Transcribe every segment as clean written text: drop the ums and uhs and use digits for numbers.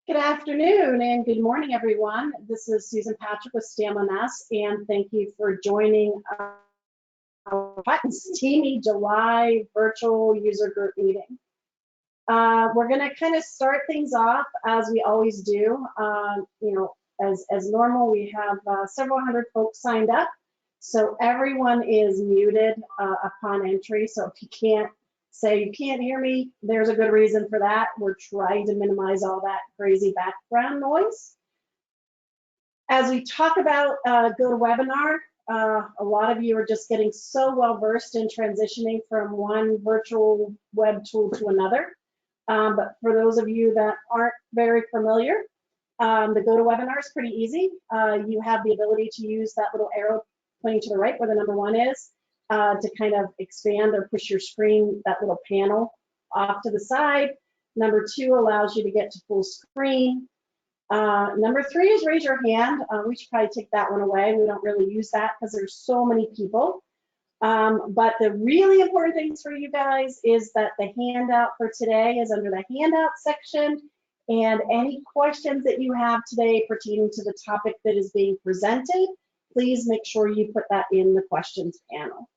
Good afternoon and good morning, everyone. This is Susan Patrick with STAMLNS, and thank you for joining our steamy July virtual user group meeting. We're going to kind of start things off as we always do. As normal, we have several hundred folks signed up, so everyone is muted upon entry. So if you can't say you can't hear me, there's a good reason for that. We're trying to minimize all that crazy background noise. As we talk about GoToWebinar, a lot of you are just getting so well versed in transitioning from one virtual web tool to another. But for those of you that aren't very familiar, the GoToWebinar is pretty easy. You have the ability to use that little arrow pointing to the right where the number 1 is. To kind of expand or push your screen, that little panel off to the side. Number 2 allows you to get to full screen. Number 3 is raise your hand. We should probably take that one away. We don't really use that because there's so many people. But the really important things for you guys is that the handout for today is under the handout section. And any questions that you have today pertaining to the topic that is being presented, please make sure you put that in the questions panel.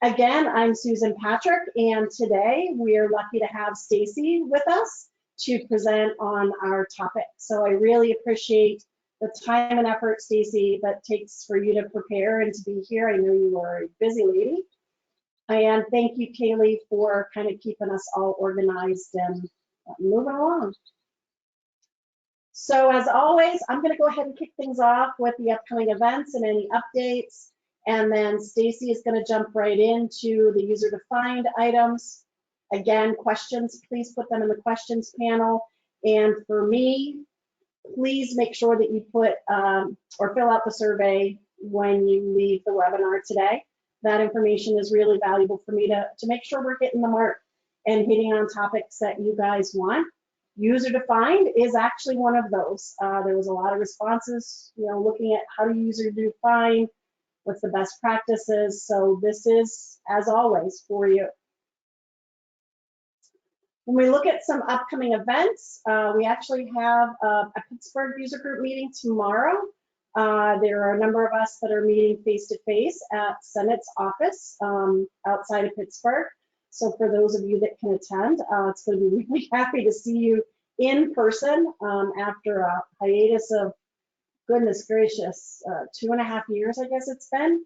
Again, I'm Susan Patrick, and today we are lucky to have Stacy with us to present on our topic. So I really appreciate the time and effort, Stacy, that takes for you to prepare and to be here. I know you are a busy lady. And thank you, Kaylee, for kind of keeping us all organized and moving along. So as always, I'm going to go ahead and kick things off with the upcoming events and any updates. And then Stacy is going to jump right into the user-defined items. Again, questions, please put them in the questions panel. And for me, please make sure that you put or fill out the survey when you leave the webinar today. That information is really valuable for me to make sure we're hitting the mark and hitting on topics that you guys want. User-defined is actually one of those. There was a lot of responses, looking at how to user-define, what's the best practices. So this is, as always, for you. When we look at some upcoming events, we actually have a Pittsburgh user group meeting tomorrow. There are a number of us that are meeting face-to-face at Senate's office outside of Pittsburgh. So for those of you that can attend, it's going to be really happy to see you in person after a hiatus of, goodness gracious, 2.5 years, I guess it's been.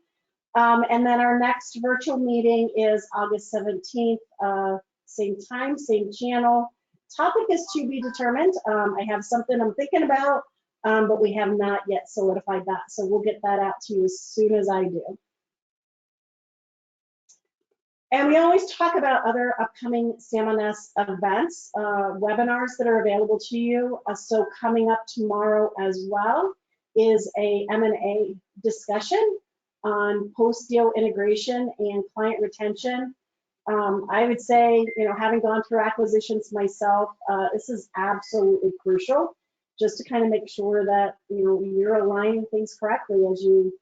And then our next virtual meeting is August 17th, same time, same channel. Topic is to be determined. I have something I'm thinking about, but we have not yet solidified that. So we'll get that out to you as soon as I do. And we always talk about other upcoming STAMLNS events, webinars that are available to you. So coming up tomorrow as well is a M&A discussion on post-deal integration and client retention. I would say, having gone through acquisitions myself, this is absolutely crucial, just to kind of make sure that you're aligning things correctly as you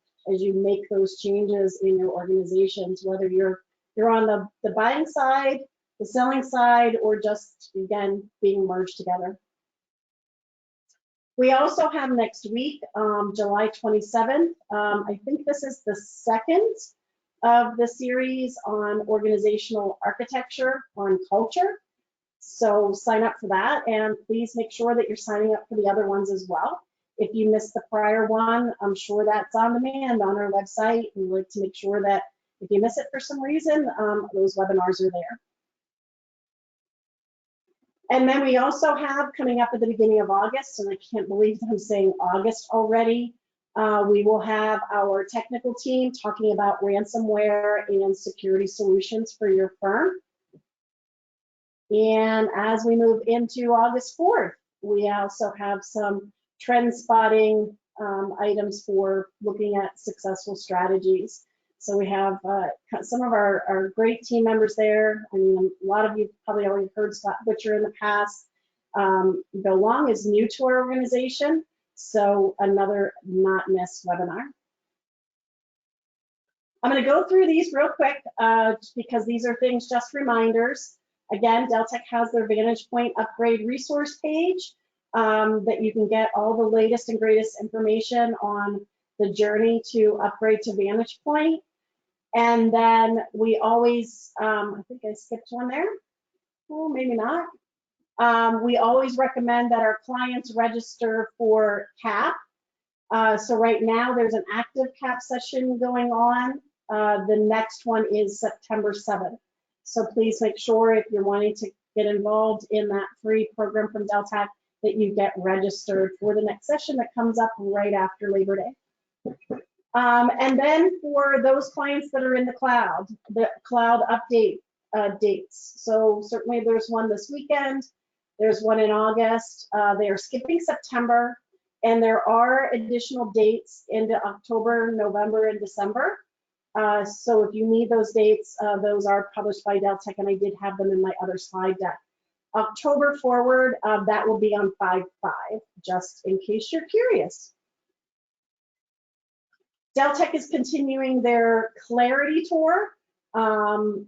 make those changes in your organizations, whether you're on the buying side, the selling side, or just, again, being merged together. We also have next week, July 27th. I think this is the second of the series on organizational architecture, on culture. So sign up for that, and please make sure that you're signing up for the other ones as well. If you missed the prior one, I'm sure that's on demand on our website. We like to make sure that if you miss it for some reason, those webinars are there. And then we also have, coming up at the beginning of August, and I can't believe I'm saying August already, we will have our technical team talking about ransomware and security solutions for your firm. And as we move into August 4th, we also have some trend spotting items for looking at successful strategies. So we have some of our great team members there. I mean, a lot of you probably already heard Scott Butcher in the past. Bill Long is new to our organization, so another not miss webinar. I'm going to go through these real quick because these are things, just reminders. Again, Deltek has their Vantagepoint upgrade resource page. that you can get all the latest and greatest information on the journey to upgrade to Vantagepoint. And then we always, I think I skipped one there. Oh, maybe not. We always recommend that our clients register for CAP. So right now there's an active CAP session going on. The next one is September 7th. So please make sure if you're wanting to get involved in that free program from Deltek that you get registered for the next session that comes up right after Labor Day. And then for those clients that are in the cloud update dates. So certainly there's one this weekend. There's one in August. They are skipping September, and there are additional dates into October, November, and December. So if you need those dates, those are published by Deltek, and I did have them in my other slide deck. October forward, that will be on 5/5, just in case you're curious. Deltek is continuing their Clarity Tour.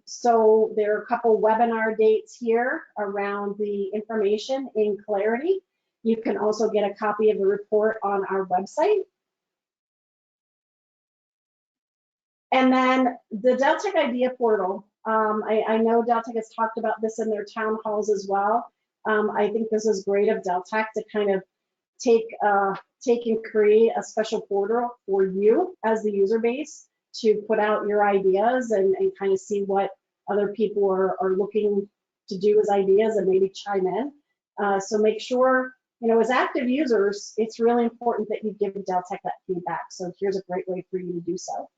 So there are a couple webinar dates here around the information in Clarity. You can also get a copy of the report on our website. And then the Deltek Idea Portal. I know Deltek has talked about this in their town halls as well. I think this is great of Deltek to kind of take and create a special portal for you as the user base to put out your ideas and kind of see what other people are looking to do as ideas and maybe chime in. So make sure, you know, as active users, it's really important that you give Deltek that feedback. So here's a great way for you to do so.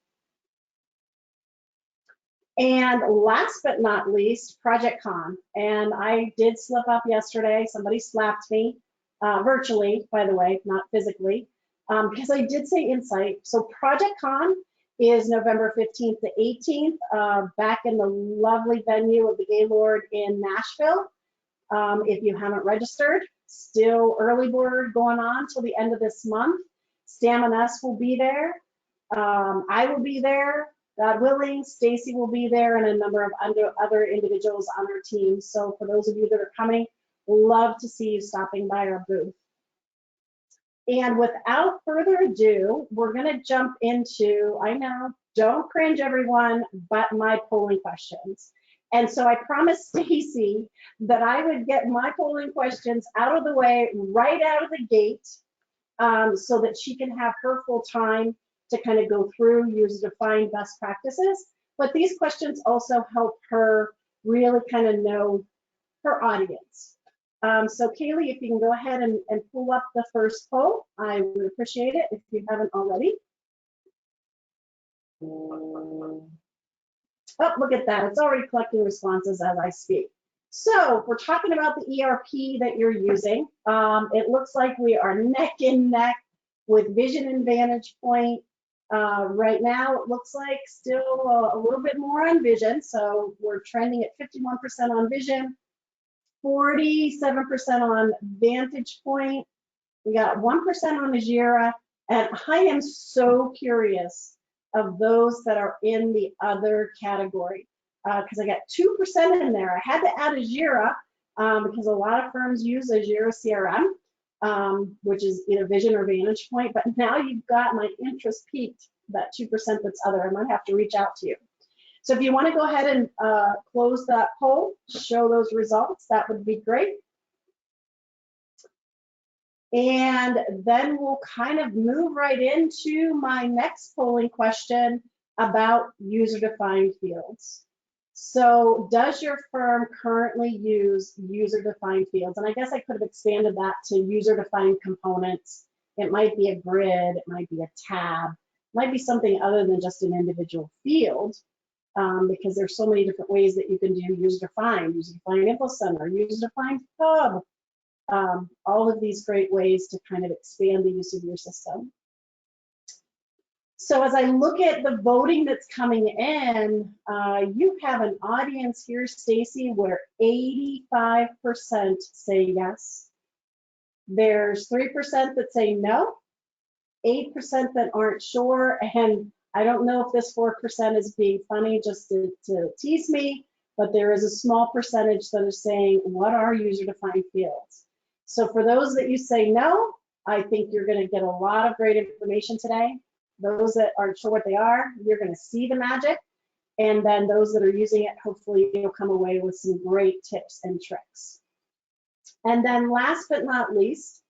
And last but not least, Project Con. And I did slip up yesterday. Somebody slapped me virtually, by the way, not physically, because I did say Insight. So Project Con is November 15th to 18th, back in the lovely venue of the Gaylord in Nashville. If you haven't registered, still early bird going on till the end of this month. Stam and us will be there. I will be there. God willing, Stacy will be there, and a number of other individuals on our team. So for those of you that are coming, love to see you stopping by our booth. And without further ado, we're going to jump into, I know, don't cringe everyone, but my polling questions. And so I promised Stacy that I would get my polling questions out of the way right out of the gate, so that she can have her full time to kind of go through user-defined best practices. But these questions also help her really kind of know her audience. So Kaylee, if you can go ahead and pull up the first poll, I would appreciate it if you haven't already. Oh, look at that. It's already collecting responses as I speak. So we're talking about the ERP that you're using. It looks like we are neck and neck with Vision and Vantagepoint. Right now, it looks like still a little bit more on Vision. So we're trending at 51% on Vision, 47% on Vantagepoint. We got 1% on Jira, and I am so curious of those that are in the other category, because I got 2% in there. I had to add Jira because a lot of firms use Jira CRM, which is either Vision or Vantagepoint, but now you've got my interest peaked, that 2% that's other. I might have to reach out to you. So if you want to go ahead and close that poll, show those results, that would be great. And then we'll kind of move right into my next polling question about user-defined fields. So does your firm currently use user-defined fields? And I guess I could have expanded that to user-defined components. It might be a grid, it might be a tab, it might be something other than just an individual field, because there's so many different ways that you can do user-defined info center, user-defined hub, all of these great ways to kind of expand the use of your system. So as I look at the voting that's coming in, you have an audience here, Stacy, where 85% say yes. There's 3% that say no, 8% that aren't sure, and I don't know if this 4% is being funny just to tease me, but there is a small percentage that are saying, what are user-defined fields? So for those that you say no, I think you're going to get a lot of great information today. Those that aren't sure what they are, you're going to see the magic. And then those that are using it, hopefully you'll come away with some great tips and tricks. And then last but not least,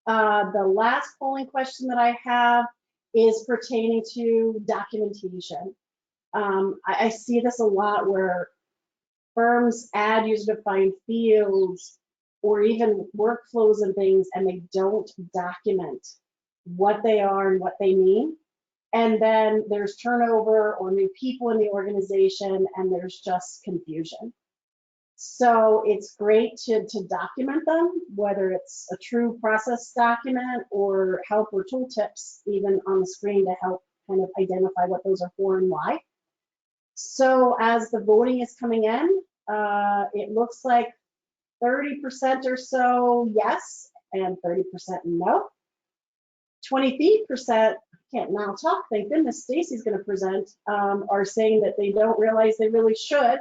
the last polling question that I have is pertaining to documentation. I see this a lot where firms add user-defined fields or even workflows and things, and they don't document what they are and what they mean. And then there's turnover or new people in the organization, and there's just confusion. So it's great to document them, whether it's a true process document or help or tooltips even on the screen to help kind of identify what those are for and why. So as the voting is coming in, it looks like 30% or so yes and 30% no. 23%, can't now talk, thank goodness Stacy's going to present, are saying that they don't realize they really should.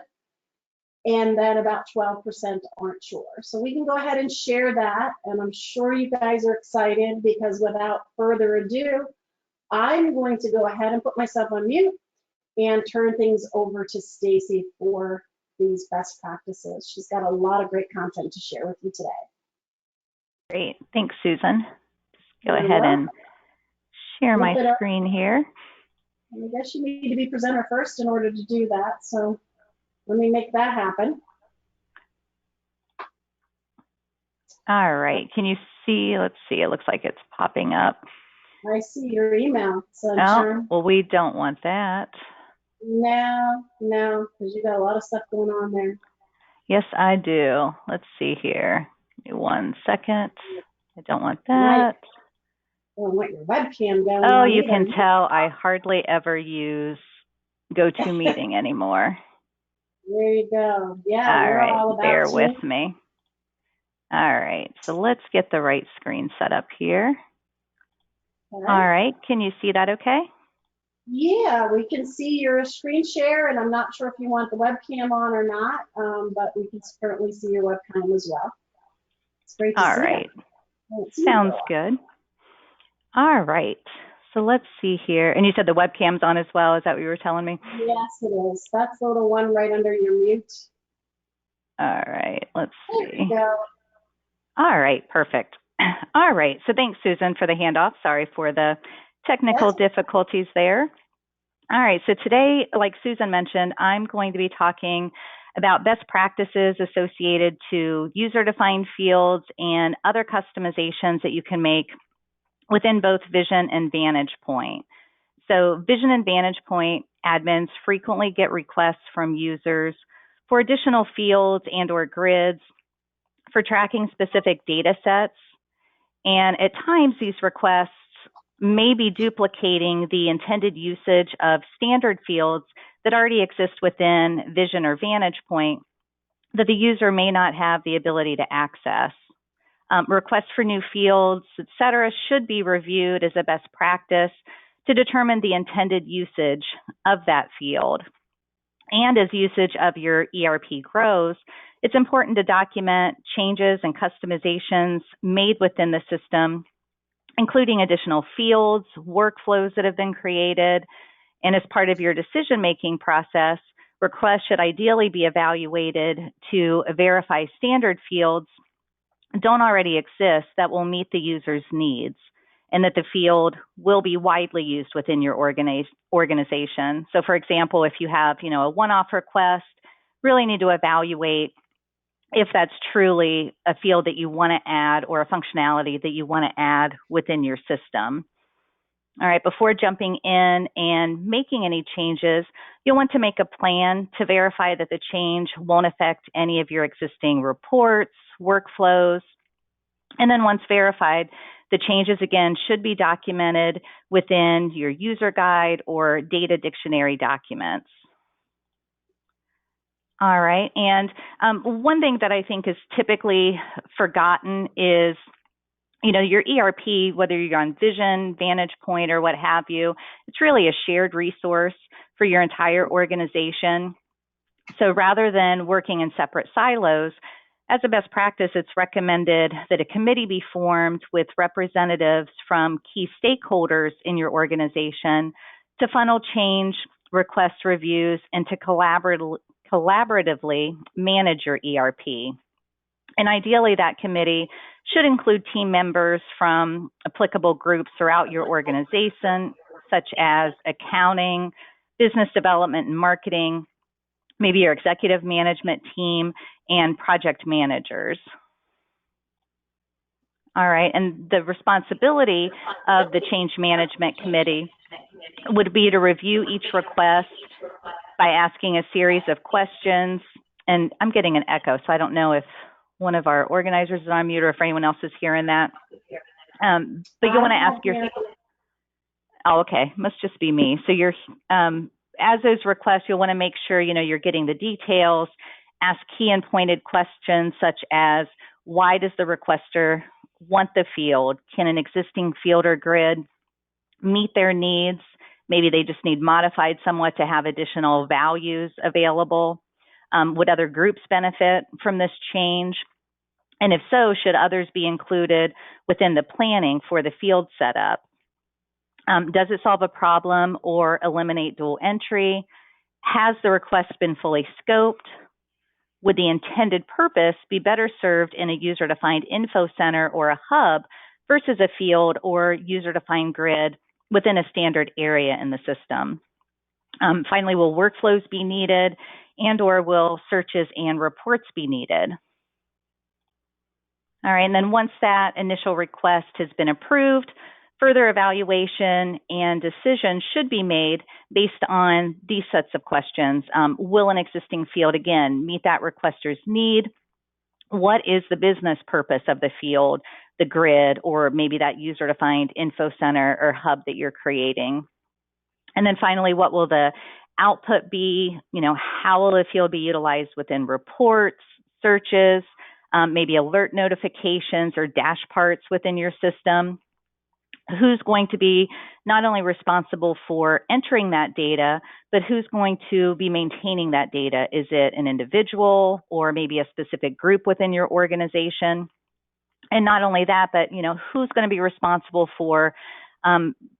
And then about 12% aren't sure. So we can go ahead and share that. And I'm sure you guys are excited because without further ado, I'm going to go ahead and put myself on mute and turn things over to Stacy for these best practices. She's got a lot of great content to share with you today. Great. Thanks, Susan. Go ahead and share my screen here. I guess you need to be presenter first in order to do that. So let me make that happen. All right. Can you see? Let's see. It looks like it's popping up. I see your email. Oh, well, we don't want that. No, because you got a lot of stuff going on there. Yes, I do. Let's see here. Give me 1 second. I don't want that. I don't want your webcam going. Oh, you can tell I hardly ever use GoToMeeting anymore. There you go. Yeah, all right, all about bear with me. All right, so let's get the right screen set up here. All right, can you see that okay? Yeah, we can see your screen share, and I'm not sure if you want the webcam on or not, but we can currently see your webcam as well. It's great to see. All right, sounds good. All right, so let's see here. And you said the webcam's on as well, is that what you were telling me? Yes, it is. That's the little one right under your mute. All right, let's see. There you go. All right, perfect. All right, so thanks, Susan, for the handoff. Sorry for the technical difficulties there. All right, so today, like Susan mentioned, I'm going to be talking about best practices associated to user-defined fields and other customizations that you can make within both Vision and Vantagepoint. So Vision and Vantagepoint admins frequently get requests from users for additional fields and or grids for tracking specific data sets. And at times, these requests may be duplicating the intended usage of standard fields that already exist within Vision or Vantagepoint that the user may not have the ability to access. Requests for new fields, et cetera, should be reviewed as a best practice to determine the intended usage of that field. And as usage of your ERP grows, it's important to document changes and customizations made within the system, including additional fields, workflows that have been created. And as part of your decision-making process, requests should ideally be evaluated to verify standard fields don't already exist that will meet the user's needs, and that the field will be widely used within your organization. So for example, if you have, a one-off request, really need to evaluate if that's truly a field that you want to add or a functionality that you want to add within your system. All right, before jumping in and making any changes, you'll want to make a plan to verify that the change won't affect any of your existing reports, workflows. And then once verified, the changes, again, should be documented within your user guide or data dictionary documents. All right, and one thing that I think is typically forgotten is, your ERP, whether you're on Vision, Vantagepoint, or what have you, it's really a shared resource for your entire organization. So rather than working in separate silos, as a best practice, it's recommended that a committee be formed with representatives from key stakeholders in your organization to funnel change, request reviews, and to collaboratively manage your ERP. And ideally, that committee should include team members from applicable groups throughout your organization, such as accounting, business development and marketing, maybe your executive management team, and project managers. All right, and the responsibility of the change management committee would be to review each request by asking a series of questions. And I'm getting an echo, so I don't know if one of our organizers is on mute or if anyone else is hearing that. But you want to ask your... Oh, okay, must just be me. So you're, as those requests, you'll want to make sure, you're getting the details, ask key and pointed questions such as, why does the requester want the field? Can an existing field or grid meet their needs? Maybe they just need modified somewhat to have additional values available. Would other groups benefit from this change? And if so, should others be included within the planning for the field setup? Does it solve a problem or eliminate dual entry? Has the request been fully scoped? Would the intended purpose be better served in a user-defined info center or a hub versus a field or user-defined grid within a standard area in the system? Finally, will workflows be needed and or will searches and reports be needed? All right, and then once that initial request has been approved, further evaluation and decision should be made based on these sets of questions. Will an existing field, again, meet that requester's need? What is the business purpose of the field, the grid, or maybe that user-defined info center or hub that you're creating? And then finally, what will the output be? How will the field be utilized within reports, searches, maybe alert notifications or dash parts within your system? Who's going to be not only responsible for entering that data, but who's going to be maintaining that data? Is it an individual or maybe a specific group within your organization? And not only that, but who's going to be responsible for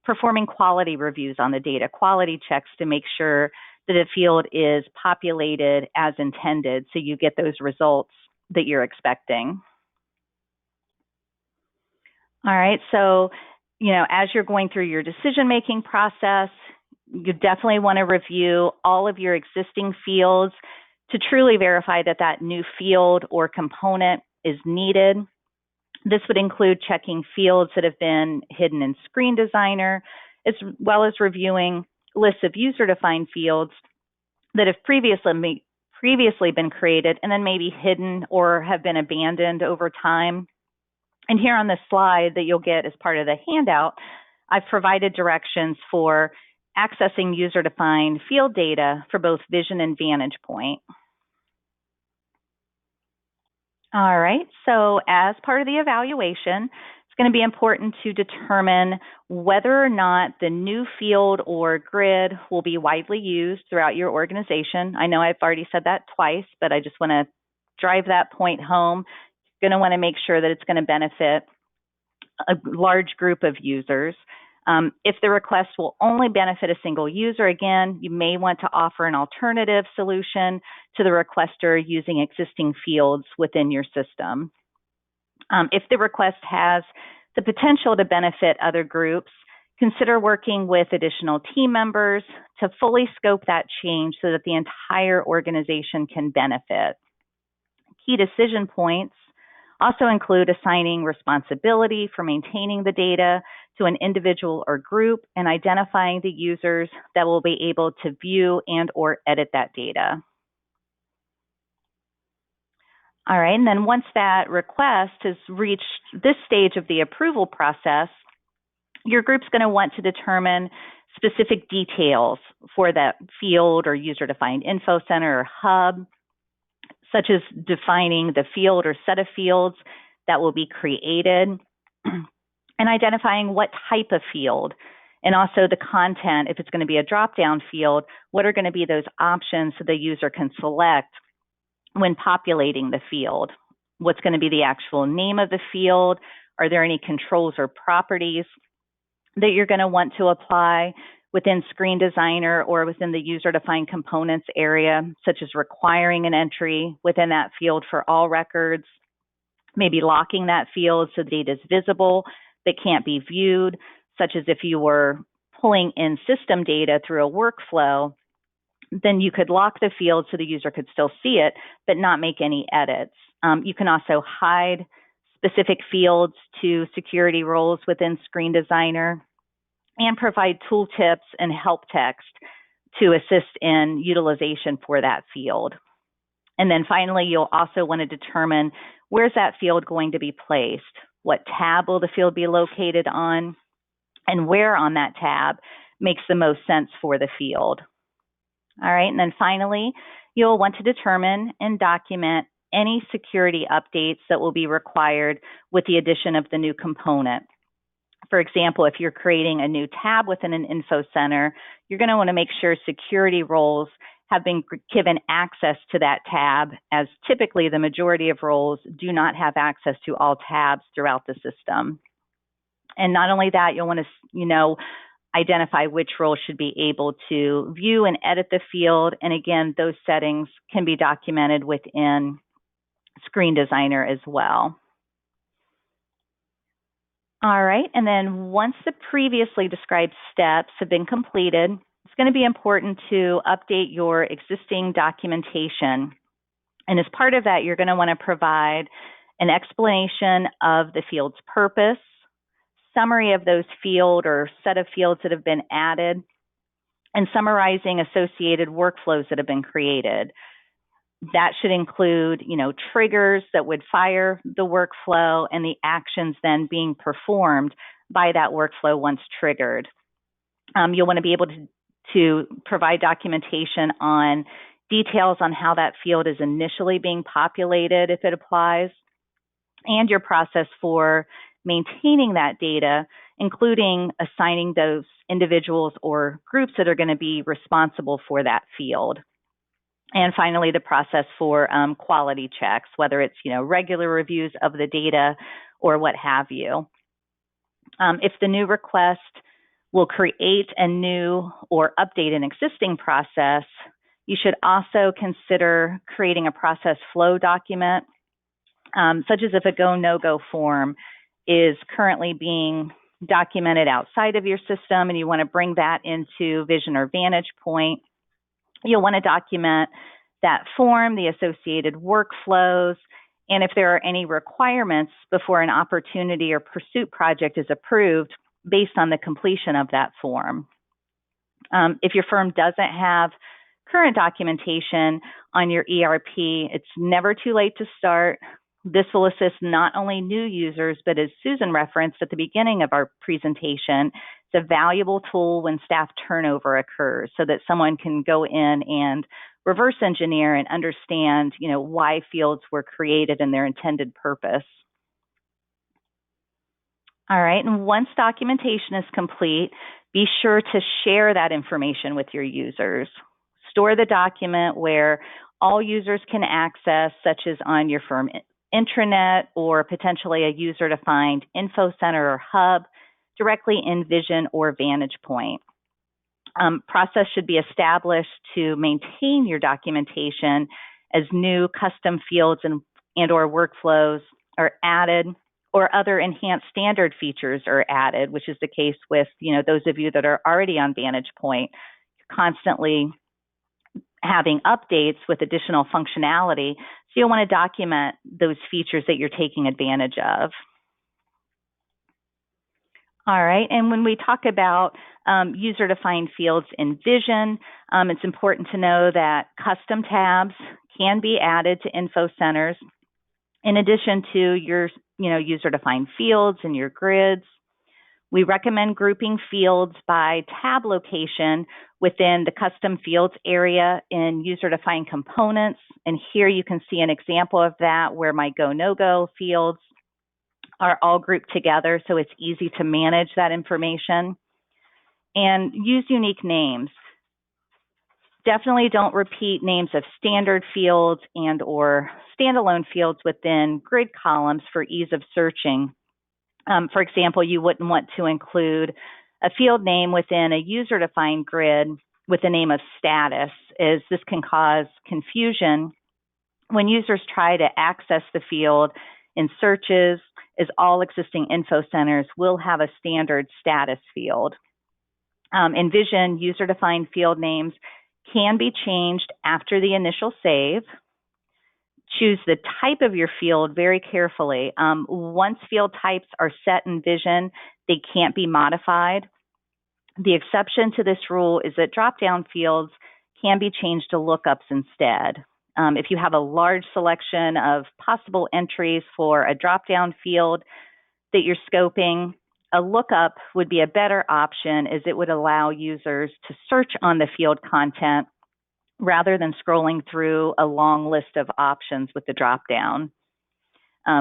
performing quality reviews on the data, quality checks to make sure that a field is populated as intended so you get those results that you're expecting. All right, so as you're going through your decision-making process, you definitely want to review all of your existing fields to truly verify that that new field or component is needed. This would include checking fields that have been hidden in Screen Designer, as well as reviewing lists of user-defined fields that have previously been created and then maybe hidden or have been abandoned over time. And here on this slide that you'll get as part of the handout, I've provided directions for accessing user-defined field data for both Vision and Vantagepoint. All right, so as part of the evaluation, it's going to be important to determine whether or not the new field or grid will be widely used throughout your organization. I know I've already said that twice, but I just want to drive that point home. You're going to want to make sure that it's going to benefit a large group of users. If the request will only benefit a single user, again, you may want to offer an alternative solution to the requester using existing fields within your system. If the request has the potential to benefit other groups, consider working with additional team members to fully scope that change so that the entire organization can benefit. Key decision points also include assigning responsibility for maintaining the data to an individual or group and identifying the users that will be able to view and or edit that data. All right, and then once that request has reached this stage of the approval process, your group's going to want to determine specific details for that field or user-defined info center or hub, such as defining the field or set of fields that will be created, and identifying what type of field, and also the content. If it's going to be a drop-down field, what are going to be those options so the user can select when populating the field? what's going to be the actual name of the field. Are there any controls or properties that you're going to want to apply within Screen Designer or within the user-defined components area, such as requiring an entry within that field for all records, maybe locking that field so the data is visible but can't be viewed, such as if you were pulling in system data through a workflow, then you could lock the field so the user could still see it, but not make any edits. You can also hide specific fields to security roles within Screen Designer and provide tooltips and help text to assist in utilization for that field. And then finally, you'll also want to determine where's that field going to be placed, what tab will the field be located on, and where on that tab makes the most sense for the field. All right, and then finally, you'll want to determine and document any security updates that will be required with the addition of the new component. For example, if you're creating a new tab within an info center, you're going to want to make sure security roles have been given access to that tab, as typically the majority of roles do not have access to all tabs throughout the system. And not only that, you'll want to, identify which role should be able to view and edit the field. And again, those settings can be documented within Screen Designer as well. All right, and then once the previously described steps have been completed, it's going to be important to update your existing documentation. And as part of that, you're going to want to provide an explanation of the field's purpose, summary of those field or set of fields that have been added, and summarizing associated workflows that have been created. That should include, triggers that would fire the workflow and the actions then being performed by that workflow once triggered. You'll want to be able to provide documentation on details on how that field is initially being populated, if it applies, and your process for maintaining that data, including assigning those individuals or groups that are going to be responsible for that field. And finally, the process for quality checks, whether it's regular reviews of the data or what have you. If the new request will create a new or update an existing process, you should also consider creating a process flow document, such as if a go, no-go form is currently being documented outside of your system and you want to bring that into Vision or Vantagepoint. You'll want to document that form, the associated workflows, and if there are any requirements before an opportunity or pursuit project is approved based on the completion of that form. If your firm doesn't have current documentation on your ERP, it's never too late to start. This will assist not only new users, but as Susan referenced at the beginning of our presentation, it's a valuable tool when staff turnover occurs so that someone can go in and reverse engineer and understand, why fields were created and their intended purpose. All right, and once documentation is complete, be sure to share that information with your users. Store the document where all users can access, such as on your firm intranet or potentially a user-defined info center or hub directly in Vision or Vantagepoint. Process should be established to maintain your documentation as new custom fields and or workflows are added or other enhanced standard features are added, which is the case with those of you that are already on Vantagepoint, constantly having updates with additional functionality. So you'll want to document those features that you're taking advantage of. All right, and when we talk about user-defined fields in Vision, it's important to know that custom tabs can be added to info centers in addition to your user-defined fields and your grids. We recommend grouping fields by tab location within the custom fields area in user-defined components. And here you can see an example of that where my go, no-go fields are all grouped together, so it's easy to manage that information. And use unique names. Definitely don't repeat names of standard fields and or standalone fields within grid columns for ease of searching. For example, you wouldn't want to include a field name within a user-defined grid with the name of status, as this can cause confusion when users try to access the field in searches, as all existing info centers will have a standard status field. In Vision, user-defined field names can be changed after the initial save. Choose the type of your field very carefully. Once field types are set in Vision, they can't be modified. The exception to this rule is that drop-down fields can be changed to lookups instead. If you have a large selection of possible entries for a drop-down field that you're scoping, a lookup would be a better option, as it would allow users to search on the field content rather than scrolling through a long list of options with the drop-down.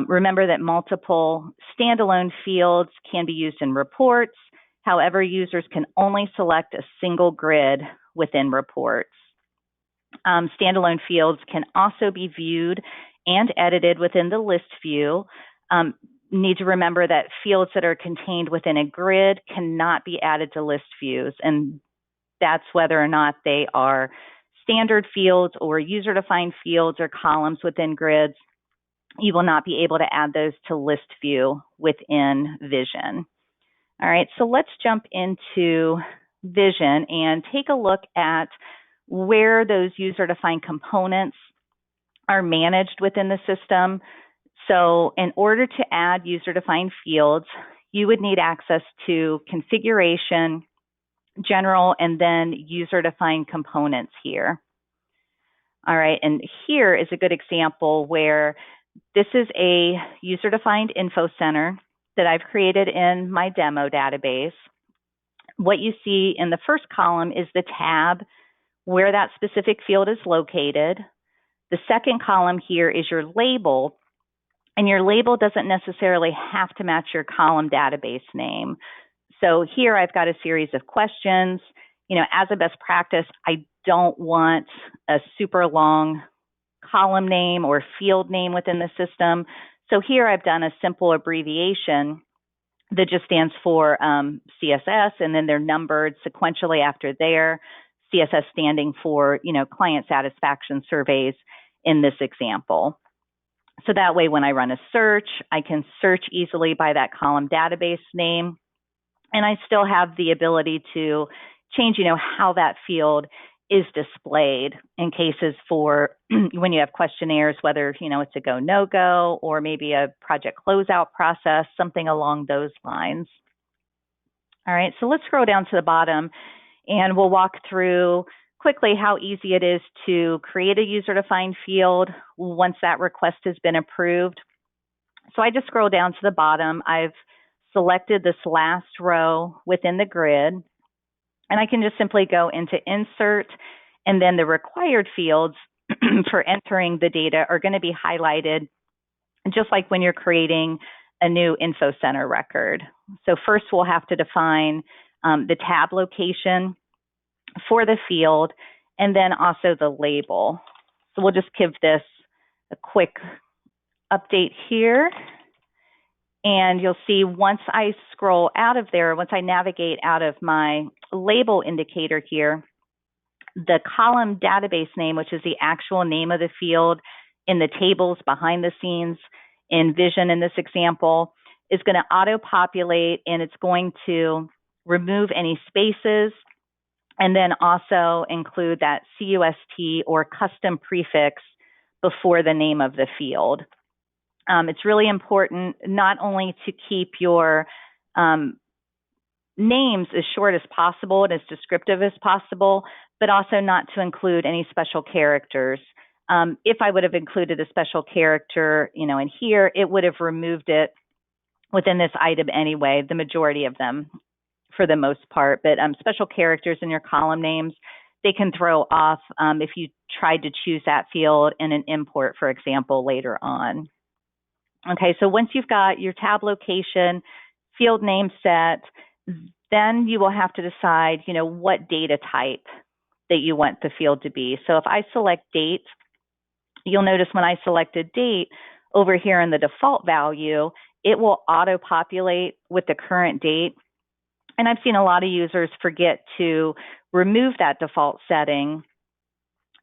Remember that multiple standalone fields can be used in reports. However, users can only select a single grid within reports. Standalone fields can also be viewed and edited within the list view. Need to remember that fields that are contained within a grid cannot be added to list views, and that's whether or not they are standard fields or user-defined fields or columns within grids. You will not be able to add those to list view within Vision. All right, so let's jump into Vision and take a look at where those user-defined components are managed within the system. So in order to add user-defined fields, you would need access to configuration, general, and then user-defined components here. All right, and here is a good example where this is a user-defined info center that I've created in my demo database. What you see in the first column is the tab where that specific field is located. The second column here is your label, and your label doesn't necessarily have to match your column database name. So here I've got a series of questions. You know, as a best practice, I don't want a super long column name or field name within the system. So here I've done a simple abbreviation that just stands for CSS, and then they're numbered sequentially after there, CSS standing for, you know, client satisfaction surveys in this example. So that way, when I run a search, I can search easily by that column database name, and I still have the ability to change, you know, how that field is displayed in cases for when you have questionnaires, whether, you know, it's a go, no go, or maybe a project closeout process, something along those lines. All right, so let's scroll down to the bottom and we'll walk through quickly how easy it is to create a user-defined field once that request has been approved. So I just scroll down to the bottom. I've selected this last row within the grid, and I can just simply go into Insert, and then the required fields for entering the data are going to be highlighted, just like when you're creating a new info center record. So first we'll have to define the tab location for the field, and then also the label. So we'll just give this a quick update here. And you'll see once I scroll out of there, once I navigate out of my label indicator here, the column database name, which is the actual name of the field in the tables behind the scenes in Vision in this example, is going to auto-populate, and it's going to remove any spaces and then also include that CUST or custom prefix before the name of the field. It's really important not only to keep your names as short as possible and as descriptive as possible, but also not to include any special characters. If I would have included a special character, you know, in here, it would have removed it within this item anyway, the majority of them for the most part. But special characters in your column names, they can throw off if you tried to choose that field in an import, for example, later on. Okay, so once you've got your tab location, field name set, then you will have to decide, you know, what data type that you want the field to be. So if I select date, you'll notice when I selected date over here in the default value, it will auto-populate with the current date. And I've seen a lot of users forget to remove that default setting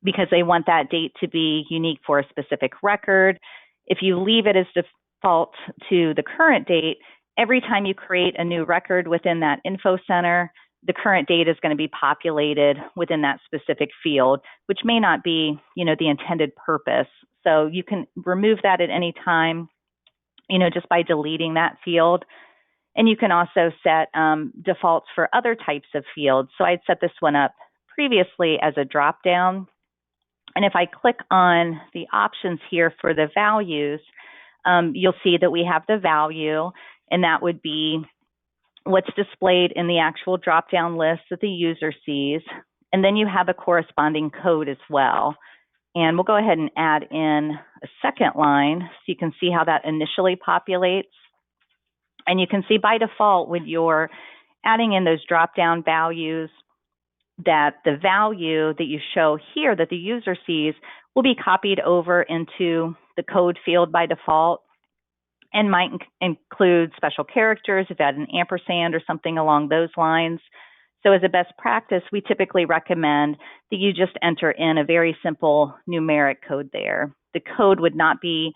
because they want that date to be unique for a specific record. If you leave it as default to the current date, every time you create a new record within that info center, the current date is going to be populated within that specific field, which may not be, the intended purpose. So you can remove that at any time, just by deleting that field. And you can also set defaults for other types of fields. So I'd set this one up previously as a drop-down. And if I click on the options here for the values, you'll see that we have the value, and that would be what's displayed in the actual drop-down list that the user sees. And then you have a corresponding code as well. And we'll go ahead and add in a second line so you can see how that initially populates. And you can see by default when you're adding in those drop-down values that the value that you show here that the user sees will be copied over into the code field by default and might include special characters if you add an ampersand or something along those lines. So as a best practice, we typically recommend that you just enter in a very simple numeric code there. The code would not be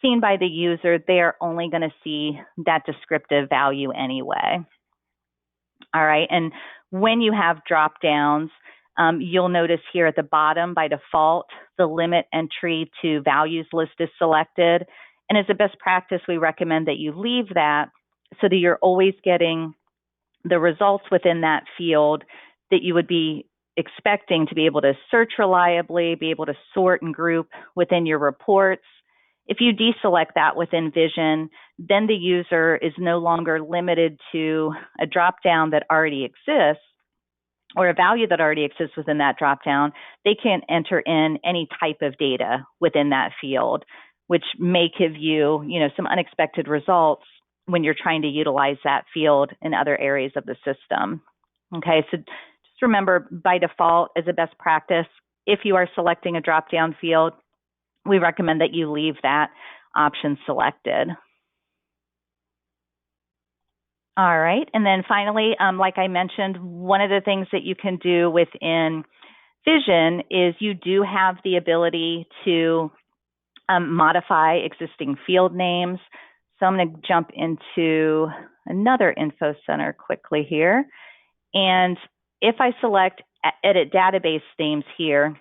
seen by the user. They're only going to see that descriptive value anyway. All right, and when you have drop downs, you'll notice here at the bottom by default, the limit entry to values list is selected. And as a best practice, we recommend that you leave that so that you're always getting the results within that field that you would be expecting to be able to search reliably, be able to sort and group within your reports. If you deselect that within Vision, then the user is no longer limited to a dropdown that already exists or a value that already exists within that dropdown. They can enter in any type of data within that field, which may give you, some unexpected results when you're trying to utilize that field in other areas of the system. Okay, so just remember, by default, as a best practice, if you are selecting a drop-down field, we recommend that you leave that option selected. All right, and then finally, like I mentioned, one of the things that you can do within Vision is you do have the ability to modify existing field names. So I'm going to jump into another info center quickly here. And if I select edit database names here,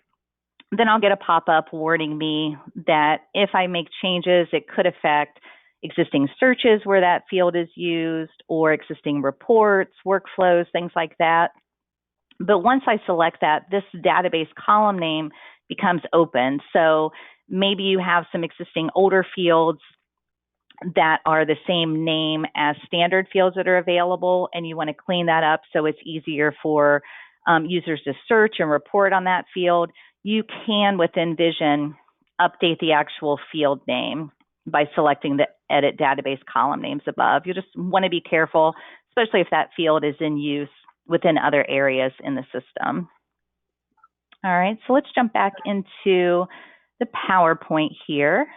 then I'll get a pop-up warning me that if I make changes, it could affect existing searches where that field is used or existing reports, workflows, things like that. But once I select that, this database column name becomes open. So maybe you have some existing older fields that are the same name as standard fields that are available, and you want to clean that up so it's easier for users to search and report on that field. You can, within Vision, update the actual field name by selecting the edit database column names above. You just want to be careful, especially if that field is in use within other areas in the system. All right, so let's jump back into the PowerPoint here.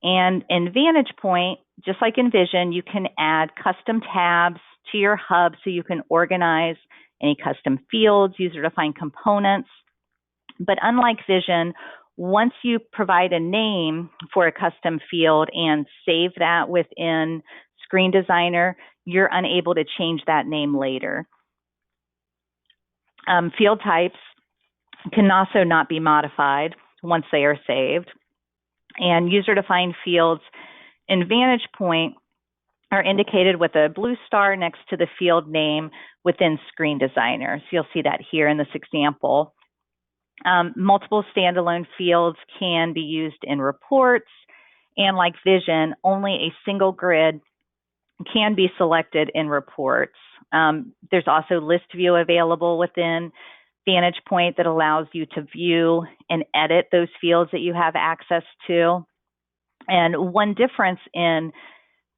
And in Vantagepoint, just like in Vision, you can add custom tabs to your hub so you can organize any custom fields, user-defined components. But unlike Vision, once you provide a name for a custom field and save that within Screen Designer, you're unable to change that name later. Field types can also not be modified once they are saved. And user-defined fields in Vantagepoint are indicated with a blue star next to the field name within Screen Designer. So you'll see that here in this example. Multiple standalone fields can be used in reports, and like Vision, only a single grid can be selected in reports. There's also list view available within Vantagepoint that allows you to view and edit those fields that you have access to. And one difference in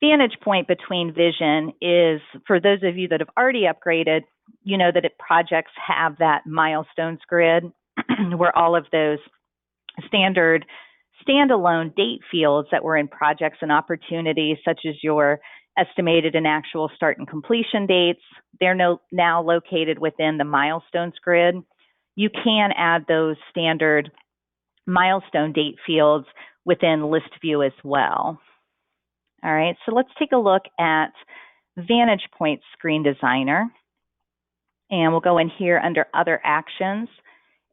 Vantagepoint between Vision is, for those of you that have already upgraded, you know that projects have that milestones grid where all of those standard standalone date fields that were in projects and opportunities, such as your estimated and actual start and completion dates, they're now located within the milestones grid. You can add those standard milestone date fields within list view as well. All right, so let's take a look at Vantagepoint Screen Designer. And we'll go in here under Other Actions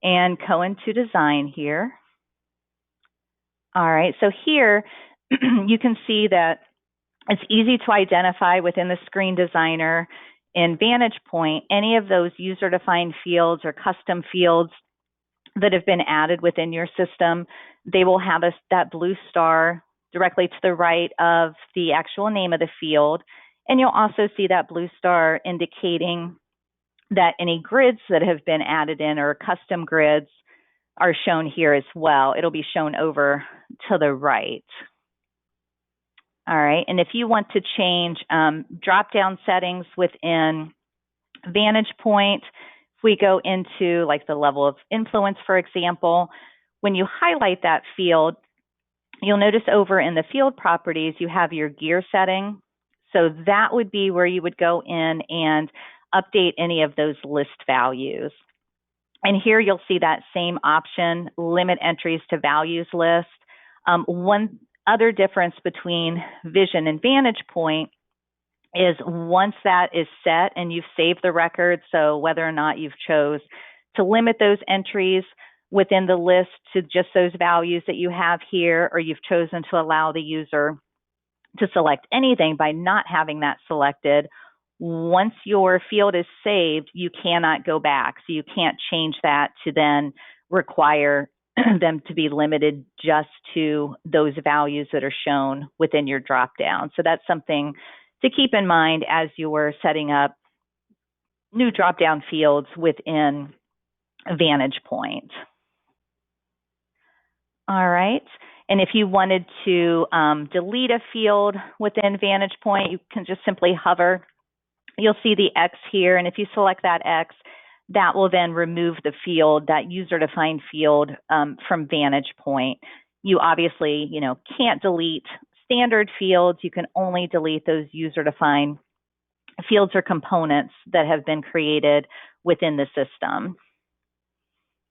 and go into Design here. All right, so here you can see that it's easy to identify within the Screen Designer in Vantagepoint any of those user-defined fields or custom fields that have been added within your system. They will have that blue star directly to the right of the actual name of the field. And you'll also see that blue star indicating that any grids that have been added in or custom grids are shown here as well. It'll be shown over to the right. All right, and if you want to change drop-down settings within Vantagepoint, if we go into like the level of influence, for example, when you highlight that field, you'll notice over in the field properties, you have your gear setting. So that would be where you would go in and update any of those list values. And here you'll see that same option, limit entries to values list. One other difference between Vision and Vantagepoint is once that is set and you've saved the record, so whether or not you've chose to limit those entries within the list to just those values that you have here, or you've chosen to allow the user to select anything by not having that selected, once your field is saved, you cannot go back. So you can't change that to then require them to be limited just to those values that are shown within your dropdown. So that's something to keep in mind as you're setting up new dropdown fields within Vantagepoint. All right. And if you wanted to delete a field within Vantagepoint, you can just simply hover. You'll see the X here, and if you select that X, that will then remove the field, that user-defined field from Vantagepoint. You obviously, can't delete standard fields. You can only delete those user-defined fields or components that have been created within the system.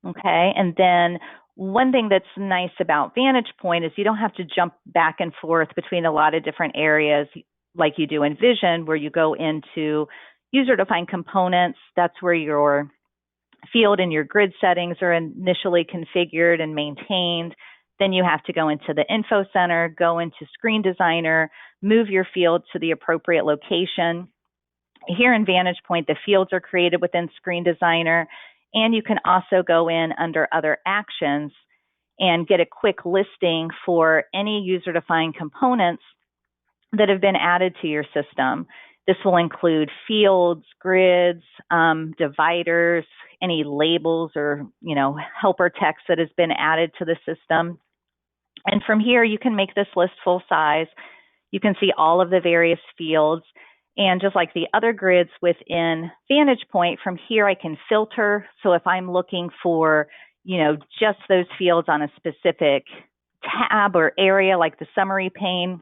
Okay, and then one thing that's nice about Vantagepoint is you don't have to jump back and forth between a lot of different areas like you do in Vision, where you go into user-defined components. That's where your field and your grid settings are initially configured and maintained. Then you have to go into the Info Center, go into Screen Designer, move your field to the appropriate location. Here in Vantagepoint, the fields are created within Screen Designer, and you can also go in under Other Actions and get a quick listing for any user-defined components that have been added to your system. This will include fields, grids, dividers, any labels or helper text that has been added to the system. And from here, you can make this list full size. You can see all of the various fields. And just like the other grids within Vantagepoint, from here I can filter. So if I'm looking for, just those fields on a specific tab or area like the summary pane,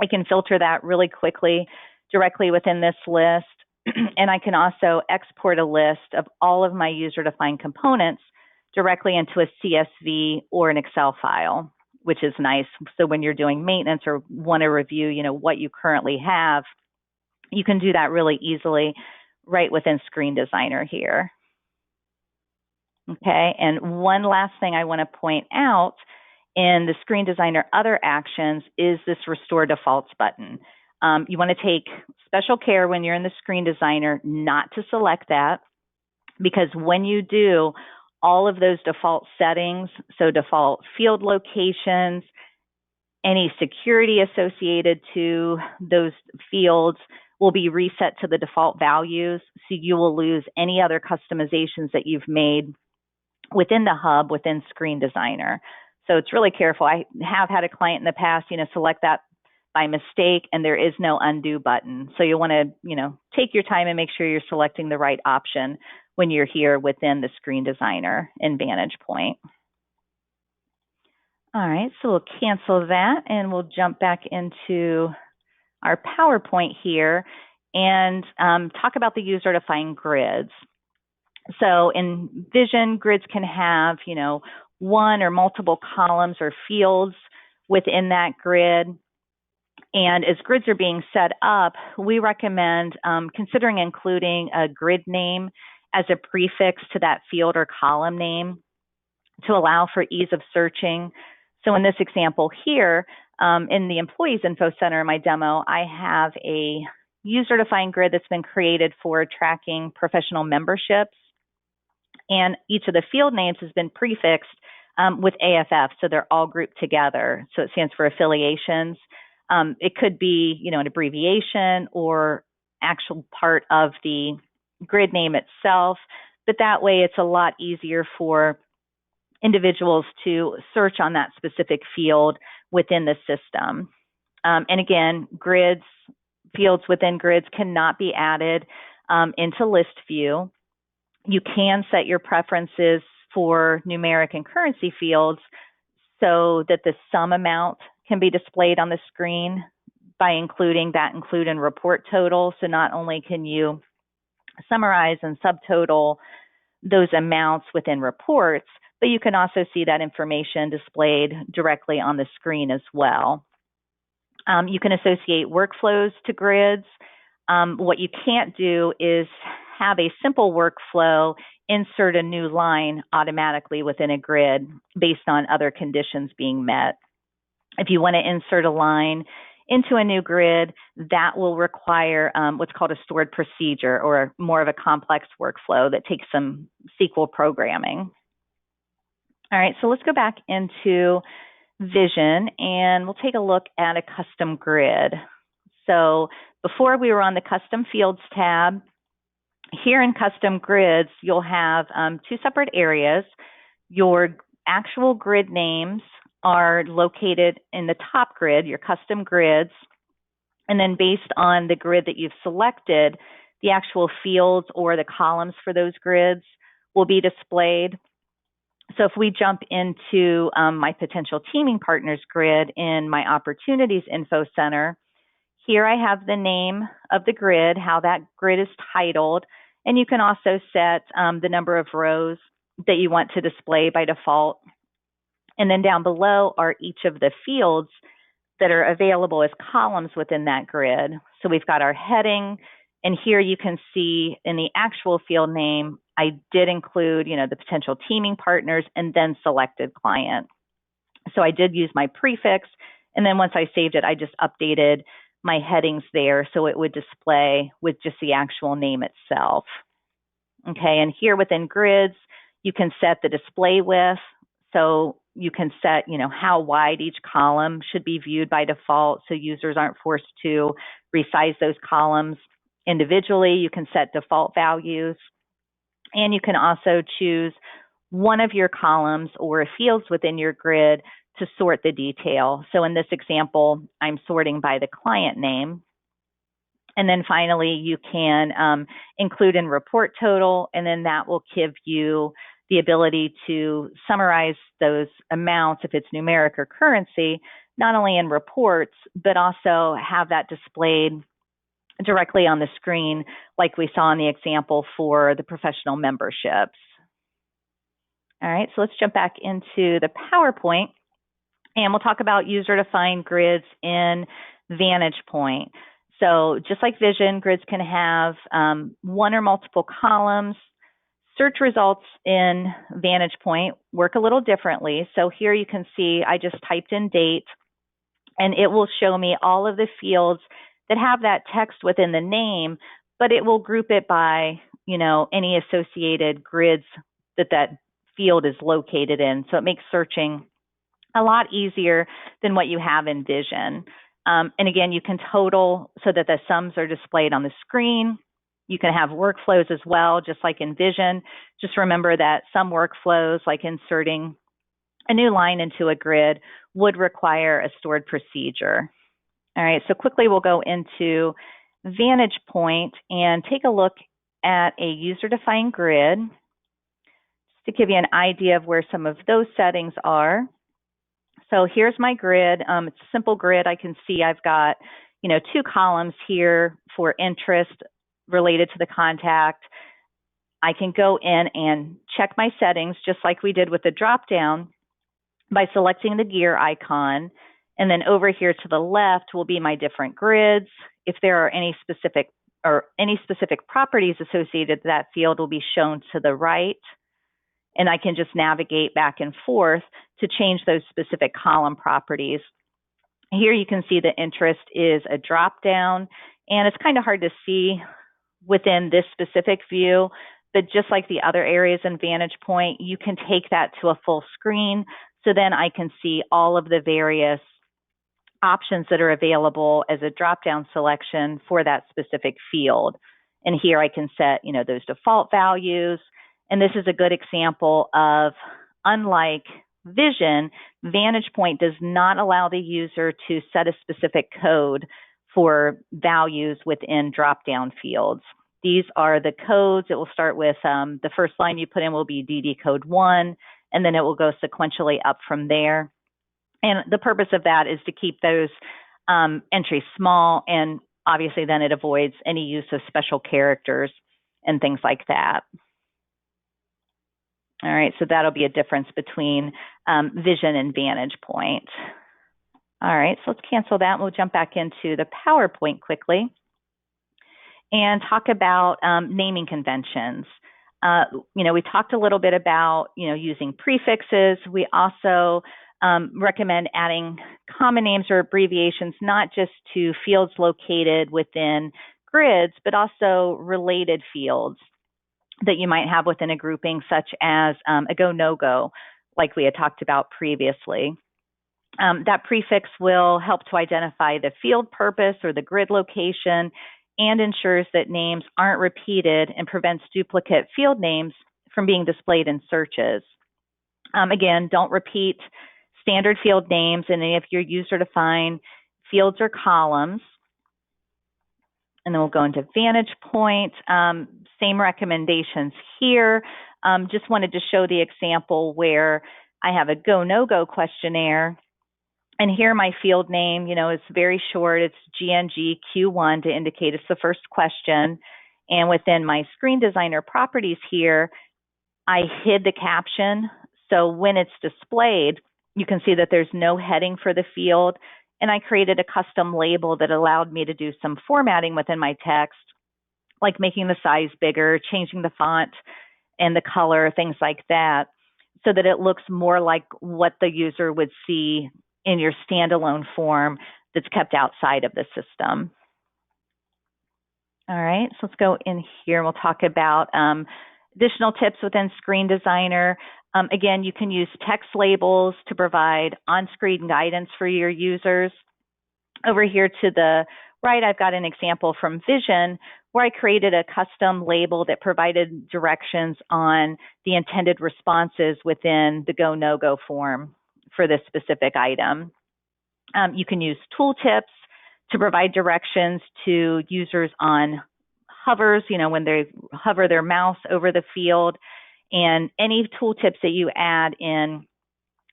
I can filter that really quickly directly within this list. And I can also export a list of all of my user-defined components directly into a CSV or an Excel file, which is nice. So when you're doing maintenance or want to review, what you currently have, you can do that really easily right within Screen Designer here. Okay, and one last thing I want to point out in the Screen Designer Other Actions is this Restore Defaults button. You want to take special care when you're in the Screen Designer not to select that, because when you do, all of those default settings, so default field locations, any security associated to those fields will be reset to the default values, so you will lose any other customizations that you've made within the hub, within Screen Designer. So it's really careful. I have had a client in the past, select that by mistake, and there is no undo button. So you'll want to, take your time and make sure you're selecting the right option when you're here within the Screen Designer in Vantagepoint. All right, so we'll cancel that and we'll jump back into our PowerPoint here and talk about the user-defined grids. So in Vision, grids can have, one or multiple columns or fields within that grid. And as grids are being set up, we recommend considering including a grid name as a prefix to that field or column name to allow for ease of searching. So in this example here, in the Employees Info Center in my demo, I have a user-defined grid that's been created for tracking professional memberships. And each of the field names has been prefixed with AFF, so they're all grouped together. So it stands for affiliations. It could be, an abbreviation or actual part of the grid name itself, but that way it's a lot easier for individuals to search on that specific field within the system. And again, fields within grids cannot be added into list view. You can set your preferences for numeric and currency fields so that the sum amount can be displayed on the screen by including that include and report total. So not only can you summarize and subtotal those amounts within reports, but you can also see that information displayed directly on the screen as well. You can associate workflows to grids. What you can't do is have a simple workflow insert a new line automatically within a grid based on other conditions being met. If you want to insert a line into a new grid, that will require what's called a stored procedure or more of a complex workflow that takes some SQL programming. All right, so let's go back into Vision and we'll take a look at a custom grid. So before we were on the Custom Fields tab. Here in Custom Grids, you'll have two separate areas. Your actual grid names are located in the top grid, your custom grids, and then based on the grid that you've selected, the actual fields or the columns for those grids will be displayed. So if we jump into my potential teaming partners grid in my Opportunities Info Center, here I have the name of the grid, how that grid is titled, and you can also set the number of rows that you want to display by default. And then down below are each of the fields that are available as columns within that grid. So we've got our heading, and here you can see in the actual field name, I did include, the potential teaming partners and then selected client. So I did use my prefix, and then once I saved it, I just updated my headings there so it would display with just the actual name itself. Okay, and here within grids, you can set the display width. So you can set, how wide each column should be viewed by default so users aren't forced to resize those columns individually. You can set default values. And you can also choose one of your columns or fields within your grid to sort the detail. So in this example, I'm sorting by the client name. And then finally, you can include in report total, and then that will give you the ability to summarize those amounts, if it's numeric or currency, not only in reports, but also have that displayed directly on the screen, like we saw in the example for the professional memberships. All right, so let's jump back into the PowerPoint, and we'll talk about user-defined grids in Vantagepoint. So just like Vision, grids can have one or multiple columns. Search results in Vantagepoint work a little differently. So here you can see I just typed in date, and it will show me all of the fields that have that text within the name, but it will group it by, any associated grids that field is located in. So it makes searching a lot easier than what you have in Vision. And again, you can total so that the sums are displayed on the screen. You can have workflows as well, just like in Vision. Just remember that some workflows, like inserting a new line into a grid, would require a stored procedure. All right, so quickly we'll go into Vantagepoint and take a look at a user-defined grid just to give you an idea of where some of those settings are. So here's my grid. It's a simple grid. I can see I've got, 2 columns here for interest related to the contact. I can go in and check my settings just like we did with the drop-down by selecting the gear icon. And then over here to the left will be my different grids. If there are any specific properties associated with that field will be shown to the right. And I can just navigate back and forth to change those specific column properties. Here you can see the interest is a drop down, and it's kind of hard to see within this specific view, but just like the other areas in Vantagepoint, you can take that to a full screen. So then I can see all of the various options that are available as a drop-down selection for that specific field. And here I can set, those default values. And this is a good example of, unlike Vision, Vantagepoint does not allow the user to set a specific code for values within drop-down fields. These are the codes. It will start with the first line you put in will be DD code 1, and then it will go sequentially up from there. And the purpose of that is to keep those entries small, and obviously then it avoids any use of special characters and things like that. All right, so that'll be a difference between Vision and Vantagepoint. All right, so let's cancel that. We'll jump back into the PowerPoint quickly and talk about naming conventions. We talked a little bit about, using prefixes. We also recommend adding common names or abbreviations, not just to fields located within grids, but also related fields that you might have within a grouping, such as a go, no-go, like we had talked about previously. That prefix will help to identify the field purpose or the grid location and ensures that names aren't repeated and prevents duplicate field names from being displayed in searches. Again, don't repeat standard field names in any of your user-defined fields or columns. And then we'll go into Vantagepoint. Same recommendations here. Just wanted to show the example where I have a go, no-go questionnaire. And here my field name, is very short. It's GNGQ1 to indicate it's the first question. And within my screen designer properties here, I hid the caption. So when it's displayed, you can see that there's no heading for the field. And I created a custom label that allowed me to do some formatting within my text, like making the size bigger, changing the font and the color, things like that, so that it looks more like what the user would see in your standalone form that's kept outside of the system. All right, so let's go in here and we'll talk about additional tips within Screen Designer. Again, you can use text labels to provide on-screen guidance for your users. Over here to the right, I've got an example from Vision where I created a custom label that provided directions on the intended responses within the go, no-go form for this specific item. You can use tooltips to provide directions to users on hovers, when they hover their mouse over the field. And any tooltips that you add in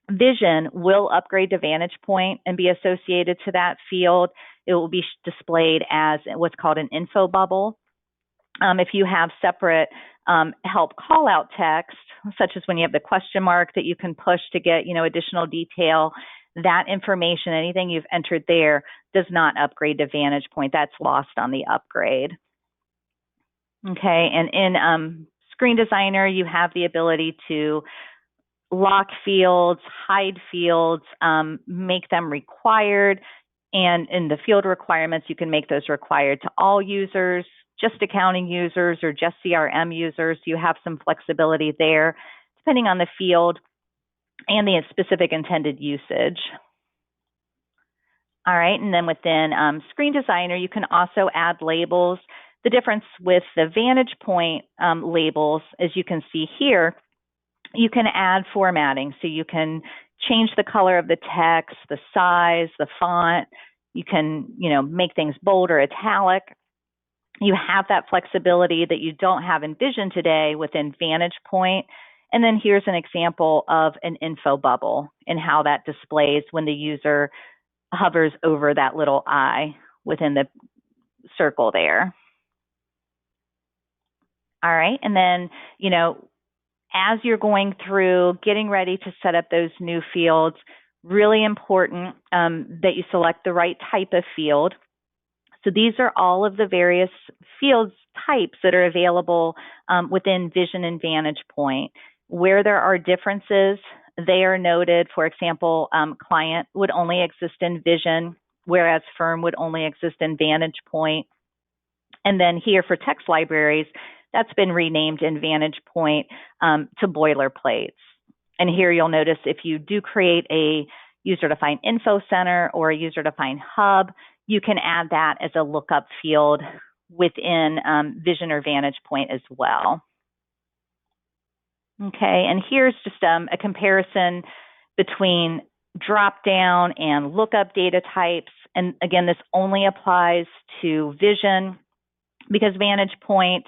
Vision will upgrade to Vantagepoint and be associated to that field. It will be displayed as what's called an info bubble. If you have separate help call out text, such as when you have the question mark that you can push to get, additional detail, that information, anything you've entered there, does not upgrade to Vantagepoint. That's lost on the upgrade. Okay, and in Screen Designer, you have the ability to lock fields, hide fields, make them required, and in the field requirements, you can make those required to all users, just accounting users, or just CRM users. You have some flexibility there, depending on the field and the specific intended usage. All right, and then within Screen Designer, you can also add labels. The difference with the Vantagepoint labels, as you can see here, you can add formatting. So you can change the color of the text, the size, the font. You can, make things bold or italic. You have that flexibility that you don't have in Vision today within Vantagepoint. And then here's an example of an info bubble and how that displays when the user hovers over that little eye within the circle there. All right, and then, as you're going through getting ready to set up those new fields, really important that you select the right type of field. So these are all of the various fields types that are available within Vision and Vantagepoint. Where there are differences, they are noted. For example, client would only exist in Vision, whereas firm would only exist in Vantagepoint. And then here for text libraries, that's been renamed in Vantagepoint to boilerplates. And here you'll notice if you do create a user-defined info center or a user-defined hub, you can add that as a lookup field within Vision or Vantagepoint as well. Okay, and here's just a comparison between drop-down and lookup data types. And again, this only applies to Vision because Vantagepoint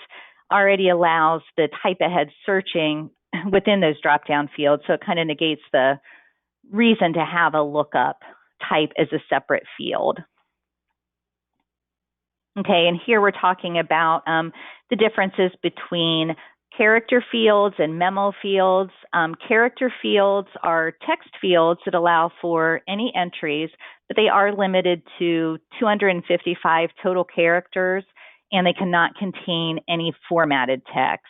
already allows the type ahead searching within those drop-down fields. So it kind of negates the reason to have a lookup type as a separate field. Okay, and here we're talking about the differences between character fields and memo fields. Character fields are text fields that allow for any entries, but they are limited to 255 total characters, and they cannot contain any formatted text.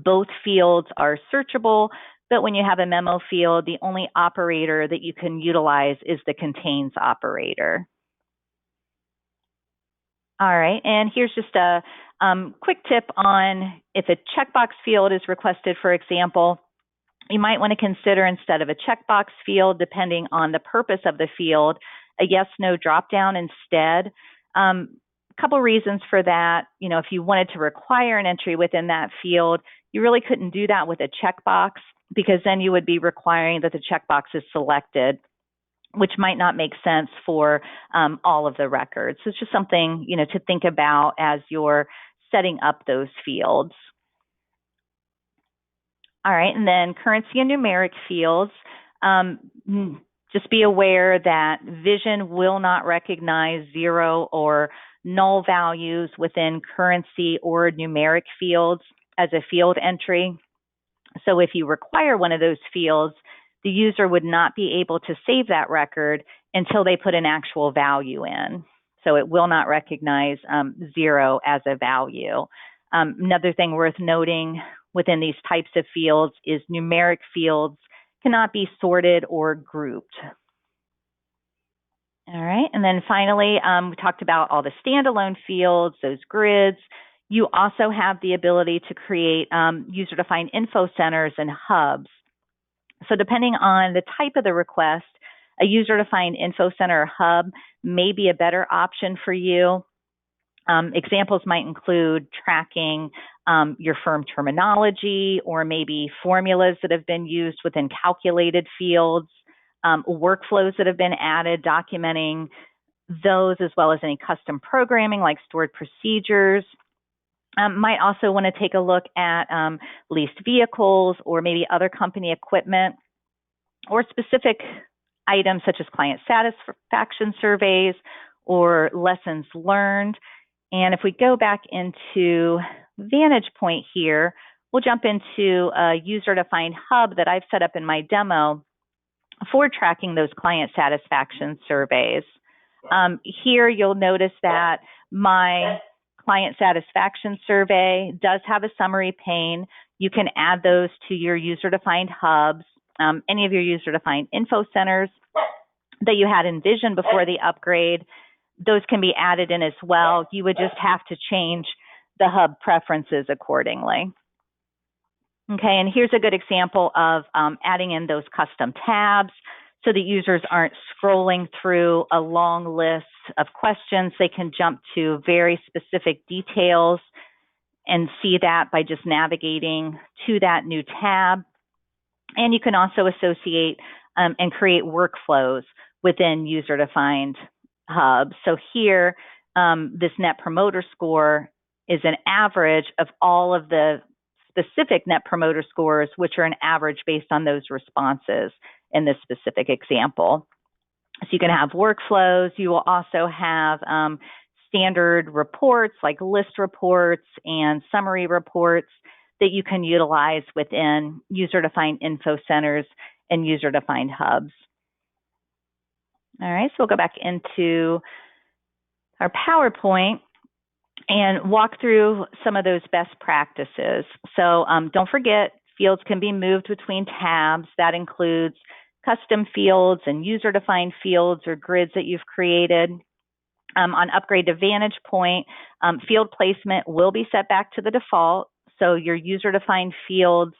Both fields are searchable, but when you have a memo field, the only operator that you can utilize is the contains operator. All right, and here's just a quick tip on if a checkbox field is requested, for example, you might want to consider instead of a checkbox field, depending on the purpose of the field, a yes/no dropdown instead. A couple reasons for that. If you wanted to require an entry within that field, you really couldn't do that with a checkbox because then you would be requiring that the checkbox is selected, which might not make sense for all of the records. So it's just something, to think about as you're setting up those fields. All right, and then currency and numeric fields. Just be aware that Vision will not recognize 0 or null values within currency or numeric fields as a field entry. So if you require one of those fields, the user would not be able to save that record until they put an actual value in. So it will not recognize 0 as a value. Another thing worth noting within these types of fields is numeric fields cannot be sorted or grouped. All right, and then finally, we talked about all the standalone fields, those grids. You also have the ability to create user-defined info centers and hubs. So depending on the type of the request, a user-defined info center or hub may be a better option for you. Examples might include tracking your firm terminology or maybe formulas that have been used within calculated fields, workflows that have been added, documenting those, as well as any custom programming like stored procedures. Might also want to take a look at leased vehicles or maybe other company equipment or specific items such as client satisfaction surveys or lessons learned. And if we go back into Vantagepoint here, we'll jump into a user-defined hub that I've set up in my demo for tracking those client satisfaction surveys. Here you'll notice that my client satisfaction survey does have a summary pane. You can add those to your user-defined hubs, any of your user-defined info centers that you had in Vision before the upgrade. Those can be added in as well. You would just have to change the hub preferences accordingly. Okay, and here's a good example of adding in those custom tabs so that users aren't scrolling through a long list of questions. They can jump to very specific details and see that by just navigating to that new tab. And you can also associate and create workflows within user-defined hubs. So here, this Net Promoter Score is an average of all of the specific Net Promoter Scores, which are an average based on those responses in this specific example. So you can have workflows. You will also have standard reports like list reports and summary reports that you can utilize within user-defined info centers and user-defined hubs. All right, so we'll go back into our PowerPoint and walk through some of those best practices. So don't forget, fields can be moved between tabs. That includes custom fields and user-defined fields or grids that you've created. On upgrade to Vantagepoint, field placement will be set back to the default. So your user-defined fields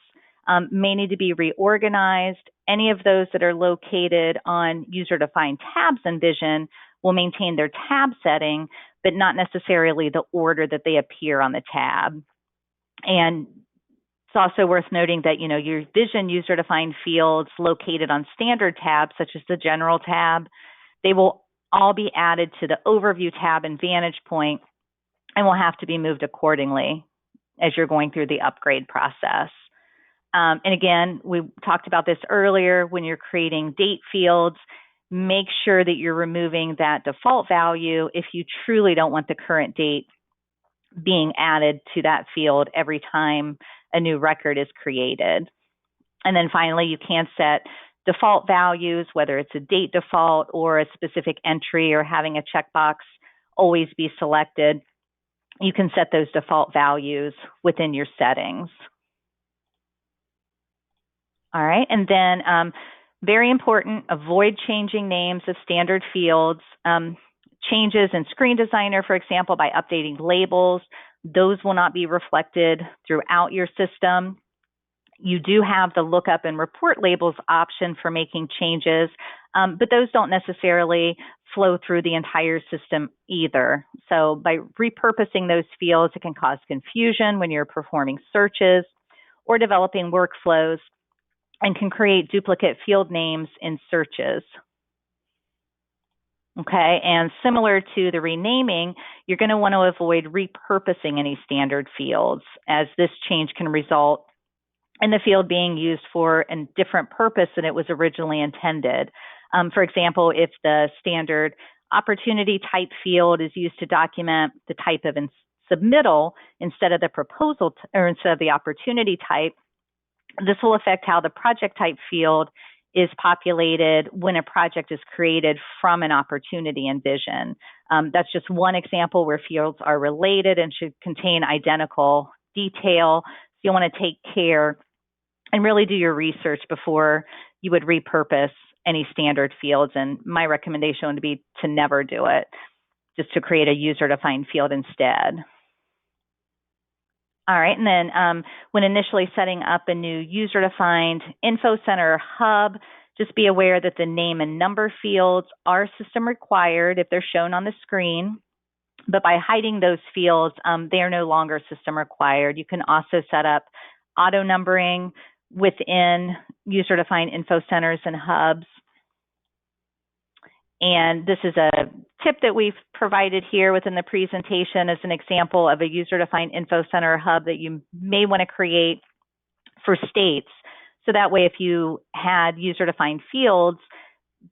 may need to be reorganized. Any of those that are located on user-defined tabs in Vision will maintain their tab setting, but not necessarily the order that they appear on the tab. And it's also worth noting that, your Vision user-defined fields located on standard tabs, such as the General tab, they will all be added to the Overview tab in Vantagepoint and will have to be moved accordingly as you're going through the upgrade process. And again, we talked about this earlier, when you're creating date fields, make sure that you're removing that default value if you truly don't want the current date being added to that field every time a new record is created. And then finally, you can set default values, whether it's a date default or a specific entry or having a checkbox always be selected. You can set those default values within your settings. All right, and then very important, avoid changing names of standard fields. Changes in Screen Designer, for example, by updating labels, those will not be reflected throughout your system. You do have the lookup and report labels option for making changes, but those don't necessarily flow through the entire system either. So by repurposing those fields, it can cause confusion when you're performing searches or developing workflows, and can create duplicate field names in searches. Okay, and similar to the renaming, you're going to want to avoid repurposing any standard fields, as this change can result in the field being used for a different purpose than it was originally intended. For example, if the standard opportunity type field is used to document the type of submittal instead of the proposal or instead of the opportunity type, this will affect how the project type field is populated when a project is created from an opportunity in Vision. That's just one example where fields are related and should contain identical detail. So you'll want to take care and really do your research before you would repurpose any standard fields. And my recommendation would be to never do it, just to create a user-defined field instead. All right, and then when initially setting up a new user-defined info center or hub, just be aware that the name and number fields are system required if they're shown on the screen. But by hiding those fields, they are no longer system required. You can also set up auto numbering within user-defined info centers and hubs. And this is a tip that we've provided here within the presentation as an example of a user-defined info center hub that you may want to create for states. So that way, if you had user-defined fields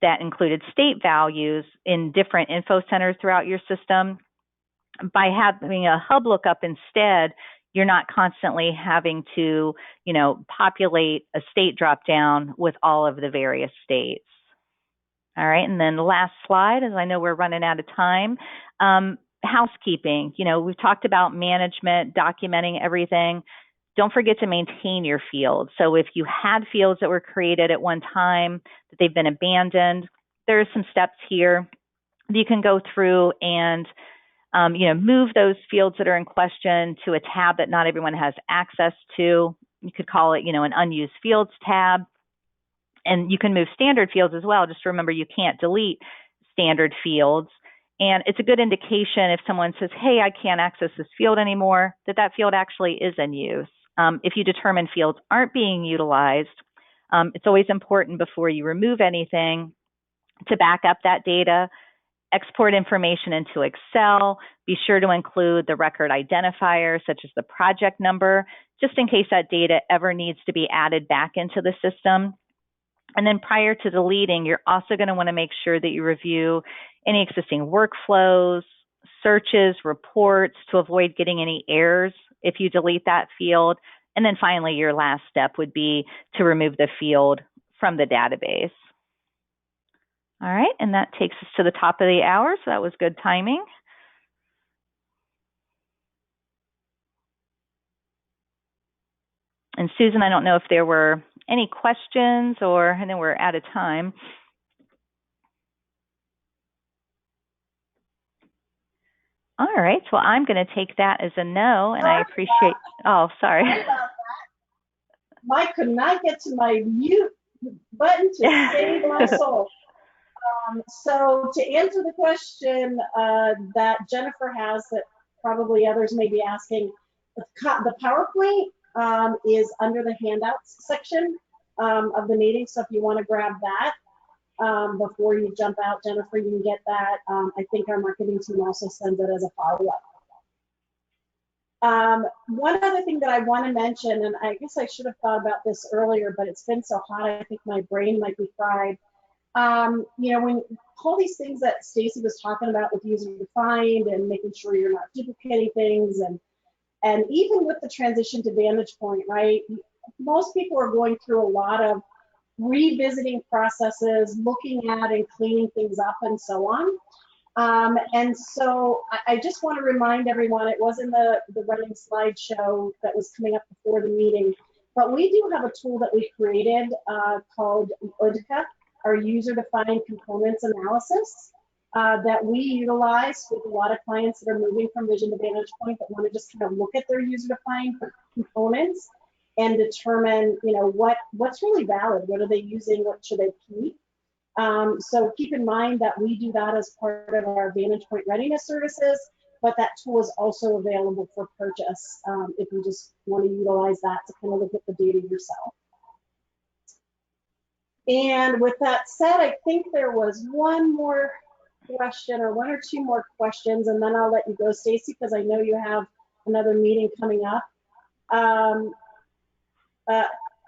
that included state values in different info centers throughout your system, by having a hub lookup instead, you're not constantly having to, populate a state dropdown with all of the various states. All right, and then the last slide, as I know we're running out of time, housekeeping. We've talked about management, documenting everything. Don't forget to maintain your fields. So if you had fields that were created at one time, that they've been abandoned, there are some steps here that you can go through and move those fields that are in question to a tab that not everyone has access to. You could call it, an unused fields tab. And you can move standard fields as well. Just remember, you can't delete standard fields. And it's a good indication if someone says, hey, I can't access this field anymore, that field actually is in use. If you determine fields aren't being utilized, it's always important before you remove anything to back up that data export information into Excel. Be sure to include the record identifier, such as the project number, just in case that data ever needs to be added back into the system. And then prior to deleting, you're also going to want to make sure that you review any existing workflows, searches, reports to avoid getting any errors if you delete that field. And then finally, your last step would be to remove the field from the database. All right, and that takes us to the top of the hour, so that was good timing. And Susan, I don't know if there were any questions, or I know we're out of time. All right, well, I'm going to take that as a no, and I appreciate, oh, sorry. Mike could not get to my mute button to save my soul. So to answer the question that Jennifer has, that probably others may be asking, the PowerPoint is under the handouts section of the meeting. So if you want to grab that before you jump out, Jennifer, you can get that. I think our marketing team also sends it as a follow-up. One other thing that I want to mention, and I guess I should have thought about this earlier, but it's been so hot, I think my brain might be fried. You know, when all these things that Stacy was talking about with user defined and making sure you're not duplicating things, and even with the transition to Vantagepoint, right? Most people are going through a lot of revisiting processes, looking at and cleaning things up and so on. And so I just want to remind everyone, it was in the running slideshow that was coming up before the meeting, but we do have a tool that we created called UDCA, our user-defined components analysis, that we utilize with a lot of clients that are moving from Vision to Vantagepoint that want to just kind of look at their user-defined components and determine, you know, what's really valid, what are they using, what should they keep. So keep in mind that we do that as part of our Vantagepoint readiness services, but that tool is also available for purchase if you just want to utilize that to kind of look at the data yourself. And with that said, I think there was one more question or one or two more questions, and then I'll let you go, Stacy, because I know you have another meeting coming up.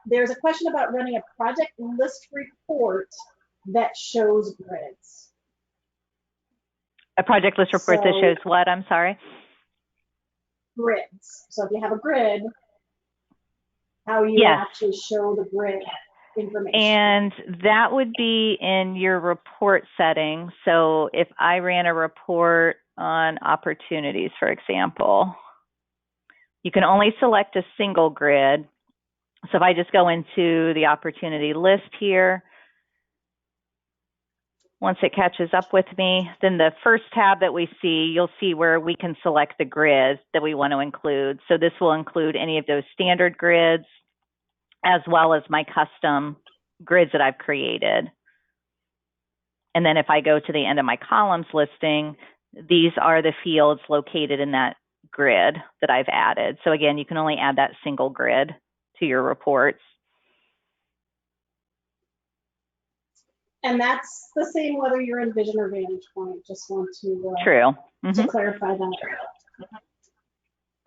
There's a question about running a project list report that shows grids. A project list report that shows what? I'm sorry. Grids. So if you have a grid, how you actually show the grid information. And that would be in your report settings. So if I ran a report on opportunities, for example, you can only select a single grid. So if I just go into the opportunity list here, once it catches up with me, then the first tab that we see, you'll see where we can select the grids that we want to include. So this will include any of those standard grids, as well as my custom grids that I've created. And then if I go to the end of my columns listing, these are the fields located in that grid that I've added. So again, you can only add that single grid to your reports. And that's the same whether you're in Vision or Vantagepoint. Just want to to clarify that.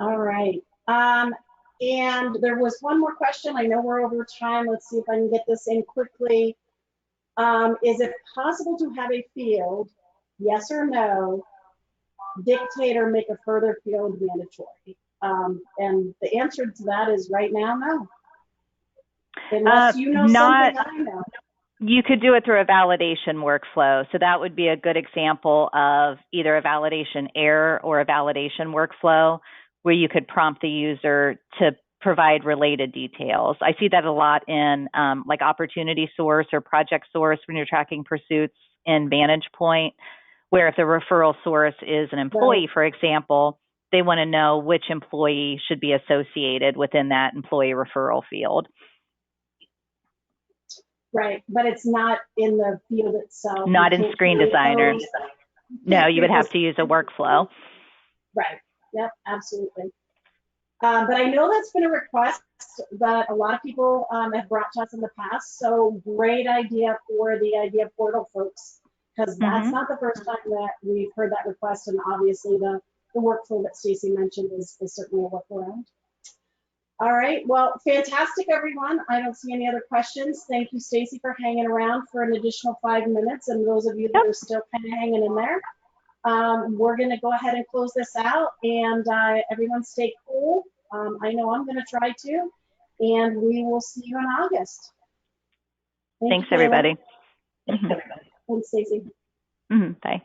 All right. And there was one more question. I know we're over time. Let's see if I can get this in quickly. Is it possible to have a field, yes or no, dictate or make a further field mandatory? And the answer to that is right now, no. Unless you know something I know. You could do it through a validation workflow. So that would be a good example of either a validation error or a validation workflow where you could prompt the user to provide related details. I see that a lot in like opportunity source or project source when you're tracking pursuits in Vantagepoint, where if the referral source is an employee, for example, they want to know which employee should be associated within that employee referral field. Right, but it's not in the field itself. Not in Screen Designer. No, you would have to use a workflow. Right, yep, absolutely. But I know that's been a request that a lot of people have brought to us in the past, so great idea for the Idea Portal folks because that's not the first time that we've heard that request, and obviously the workflow that Stacy mentioned is certainly a workaround. All right, well, fantastic, everyone. I don't see any other questions. Thank you, Stacy, for hanging around for an additional 5 minutes, and those of you that are still kind of hanging in there. We're going to go ahead and close this out, and everyone stay cool. I know I'm going to try to, and we will see you in August. Thanks, everybody. Thanks, Stacy. Bye.